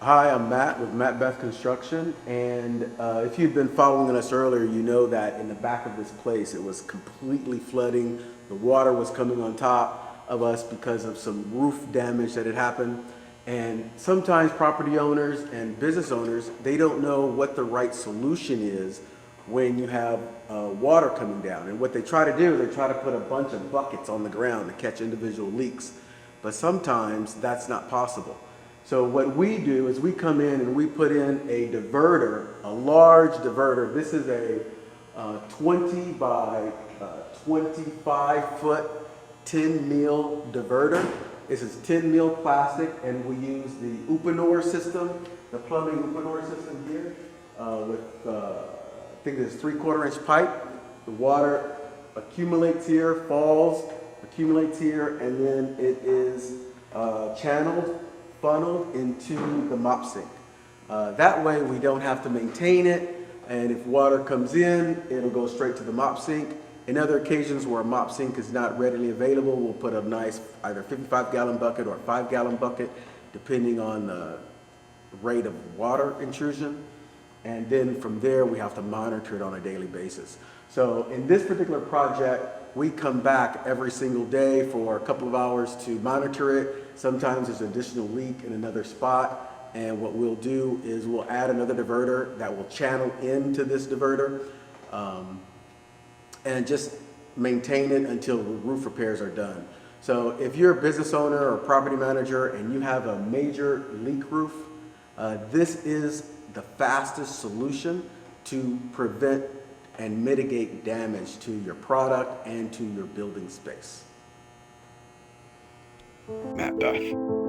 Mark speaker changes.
Speaker 1: Hi, I'm Matt with MattBeth Construction, and if you've been following us earlier, you know that in the back of this place it was completely flooding. The water was coming on top of us because of some roof damage that had happened. And sometimes property owners and business owners, they don't know what the right solution is when you have water coming down. And what they try to do, they try to put a bunch of buckets on the ground to catch individual leaks. But sometimes that's not possible. So what we do is we come in and we put in a diverter, a large diverter. This is a 20 by 25 foot 10 mil diverter. This is 10 mil plastic, and we use the Uponor system, the plumbing Uponor system here with I think this 3/4 inch pipe. The water accumulates here, falls, accumulates here, and then it is channeled, funneled into the mop sink. That way we don't have to maintain it, and if water comes in, it'll go straight to the mop sink. In other occasions where a mop sink is not readily available, we'll put a nice either 55-gallon bucket or a 5-gallon bucket, depending on the rate of water intrusion. And then from there, we have to monitor it on a daily basis. So in this particular project, we come back every single day for a couple of hours to monitor it. Sometimes there's an additional leak in another spot, and what we'll do is we'll add another diverter that will channel into this diverter and just maintain it until roof repairs are done. So if you're a business owner or property manager and you have a major leak roof, this is the fastest solution to prevent and mitigate damage to your product and to your building space.
Speaker 2: MattBeth.